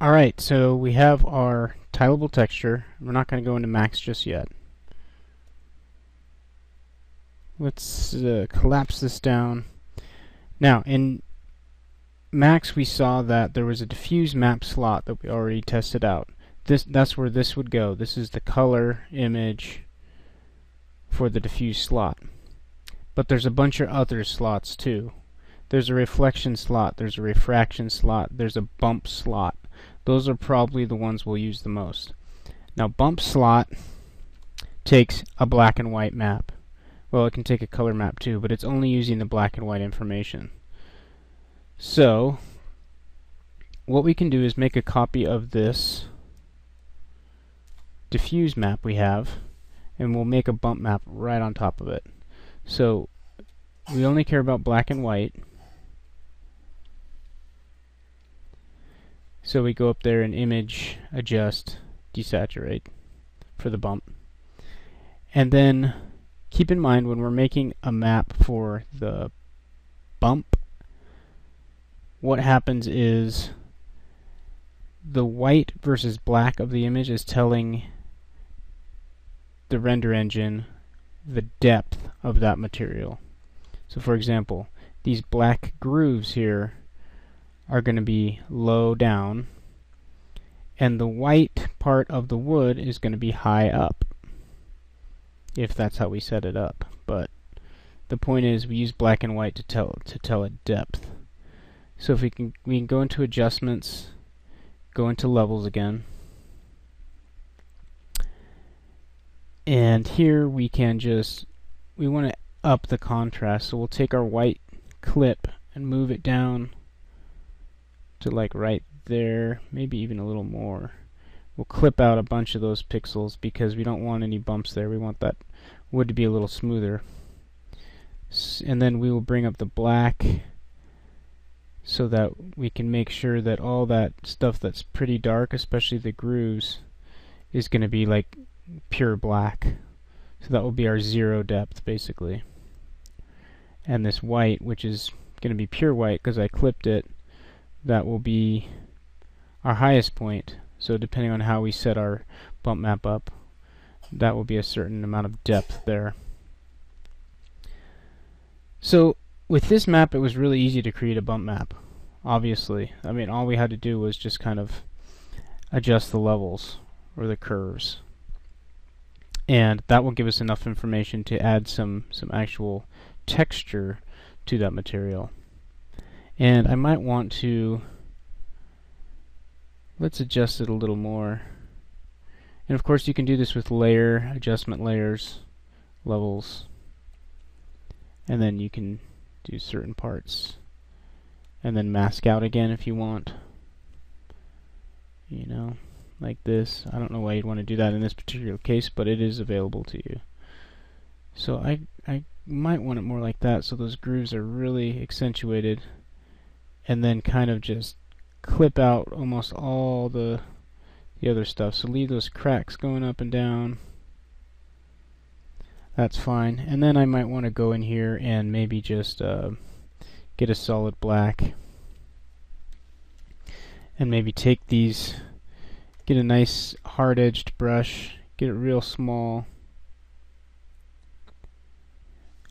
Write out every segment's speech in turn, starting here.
Alright, so we have our tileable texture. We're not going to go into Max just yet. Let's collapse this down. Now, in Max we saw that there was a diffuse map slot that we already tested out. That's where this would go. This is the color image for the diffuse slot. But there's a bunch of other slots too. There's a reflection slot, there's a refraction slot, there's a bump slot. Those are probably the ones we'll use the most. Now, bump slot takes a black and white map. Well, it can take a color map too, but it's only using the black and white information. So, what we can do is make a copy of this diffuse map we have, and we'll make a bump map right on top of it. So, we only care about black and white. So we go up there and image, adjust, desaturate for the bump. And then keep in mind when we're making a map for the bump, what happens is the white versus black of the image is telling the render engine the depth of that material. So for example, these black grooves here are going to be low down, and the white part of the wood is going to be high up, if that's how we set it up. But the point is we use black and white to tell it depth. So if we can go into adjustments, go into levels again, and here we can we want to up the contrast, so we'll take our white clip and move it down to like right there, maybe even a little more. We'll clip out a bunch of those pixels because we don't want any bumps there. We want that wood to be a little smoother. And then we will bring up the black so that we can make sure that all that stuff that's pretty dark, especially the grooves, is going to be like pure black. So that will be our zero depth basically. And this white, which is going to be pure white because I clipped it, that will be our highest point. So depending on how we set our bump map up, that will be a certain amount of depth there. So with this map it was really easy to create a bump map, obviously. I mean, all we had to do was just kind of adjust the levels or the curves, and that will give us enough information to add some actual texture to that material. And I might want to, let's adjust it a little more. And of course you can do this with layer, adjustment layers, levels, and then you can do certain parts and then mask out again if you want, you know, like this. I don't know why you'd want to do that in this particular case, but it is available to you. So I might want it more like that, so those grooves are really accentuated, and then kind of just clip out almost all the other stuff. So leave those cracks going up and down. That's fine. And then I might want to go in here and maybe just get a solid black, and maybe take these, get a nice hard-edged brush, get it real small,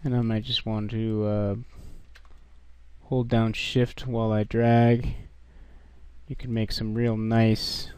and I might just want to hold down shift while I drag. You can make some real nice,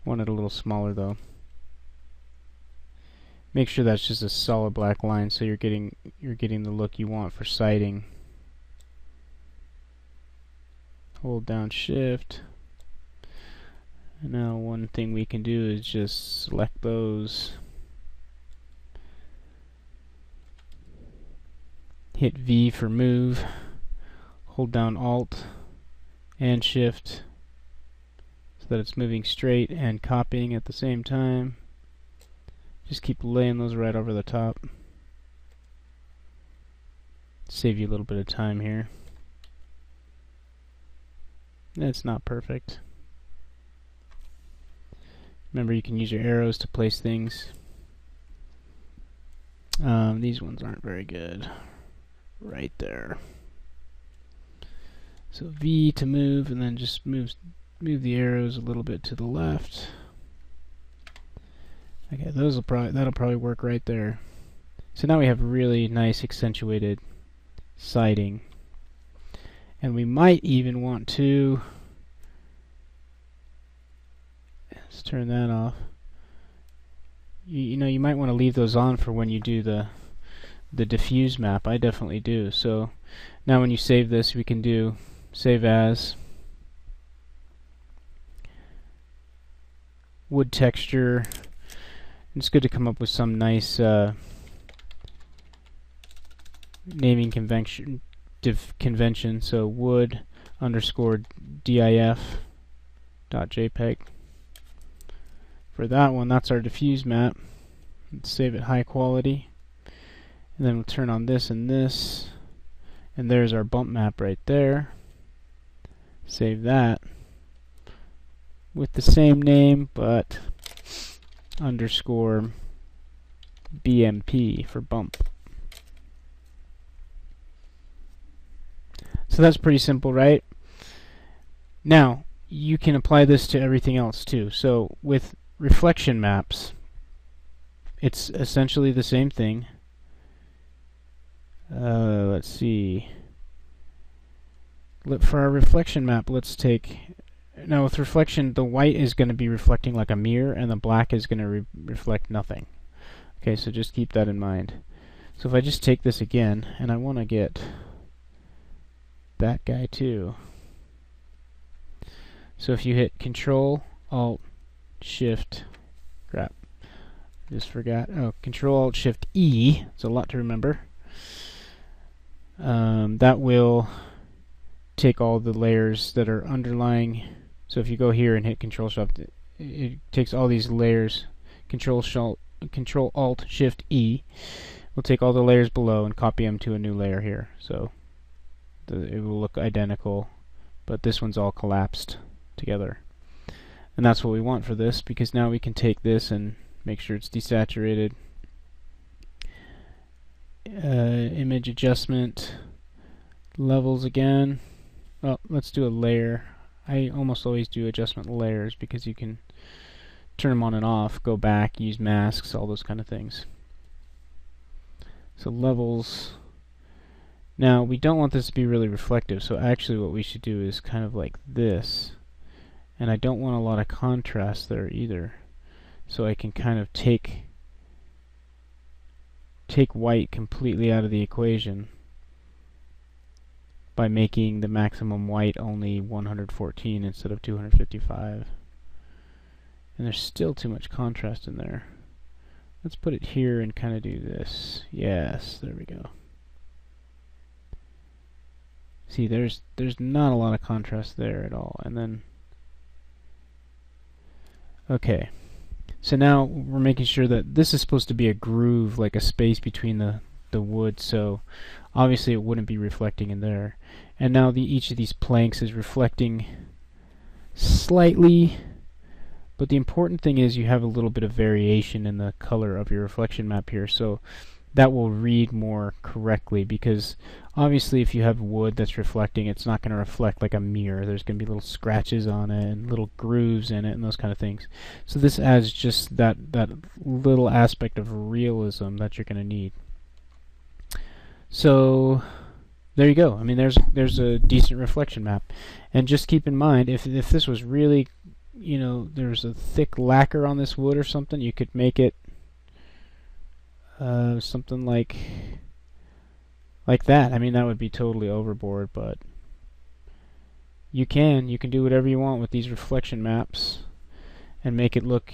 want it a little smaller though. Make sure that's just a solid black line so you're getting the look you want for siding. Hold down shift. And now one thing we can do is just select those. Hit V for move. Hold down Alt and Shift so that it's moving straight and copying at the same time. Just keep laying those right over the top. Save you a little bit of time here. That's not perfect. Remember, you can use your arrows to place things. These ones aren't very good. Right there. So V to move, and then just moves move the arrows a little bit to the left. Okay, that'll probably work right there. So now we have really nice accentuated siding. And we might even want to, let's turn that off. You know, you might want to leave those on for when you do the diffuse map. I definitely do. So now when you save this, we can do save as, wood texture. It's good to come up with some nice naming convention. So wood underscore diff.jpg. For that one, that's our diffuse map. Let's save it high quality. And then we'll turn on this and this. And there's our bump map right there. Save that. With the same name, but underscore BMP for bump. So that's pretty simple, right? Now, you can apply this to everything else too. So with reflection maps, it's essentially the same thing. Let's see. For our reflection map, let's take... Now with reflection, the white is going to be reflecting like a mirror, and the black is going to reflect nothing. Okay, so just keep that in mind. So if I just take this again, and I want to get that guy too. So if you hit Control, Alt, Shift, crap, just forgot. Oh, Control, Alt, Shift, E. It's a lot to remember. That will take all the layers that are underlying. So if you go here and hit Control Shift, it takes all these layers. Control Alt Shift E will take all the layers below and copy them to a new layer here. So it will look identical, but this one's all collapsed together. And that's what we want for this, because now we can take this and make sure it's desaturated. Image adjustment, levels again. Well, let's do a layer. I almost always do adjustment layers because you can turn them on and off, go back, use masks, all those kind of things. So levels. Now we don't want this to be really reflective, so actually what we should do is kind of like this. And I don't want a lot of contrast there either. So I can kind of take white completely out of the equation by making the maximum white only 114 instead of 255. And there's still too much contrast in there. Let's put it here and kind of do this. Yes, there we go. See, there's not a lot of contrast there at all. And then, okay. So now we're making sure that this is supposed to be a groove, like a space between the wood, so obviously it wouldn't be reflecting in there. And now each of these planks is reflecting slightly, but the important thing is you have a little bit of variation in the color of your reflection map here, so that will read more correctly, because obviously if you have wood that's reflecting, it's not going to reflect like a mirror. There's going to be little scratches on it and little grooves in it and those kind of things. So this adds just that little aspect of realism that you're going to need. So there you go. I mean, there's a decent reflection map. And just keep in mind, if this was really, you know, there's a thick lacquer on this wood or something, you could make it something like that. I mean, that would be totally overboard, but you can do whatever you want with these reflection maps and make it look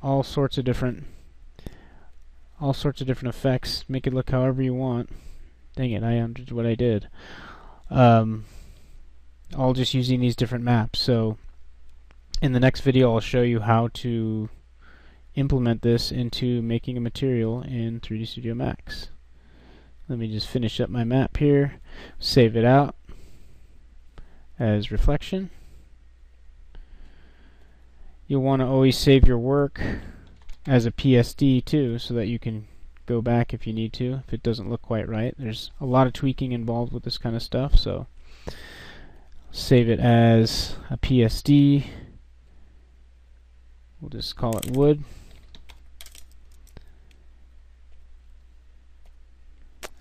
all sorts of different effects. Make it look however you want. Dang it, I undid what I did. All just using these different maps. So in the next video I'll show you how to implement this into making a material in 3D Studio Max. Let me just finish up my map here, save it out as reflection. You'll want to always save your work as a PSD too, so that you can go back if you need to, if it doesn't look quite right. There's a lot of tweaking involved with this kind of stuff, so Save it as a PSD. We'll just call it wood.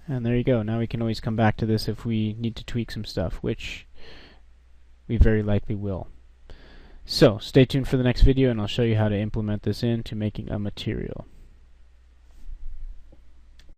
And there you go. Now we can always come back to this if we need to tweak some stuff, which we very likely will. So stay tuned for the next video and I'll show you how to implement this into making a material.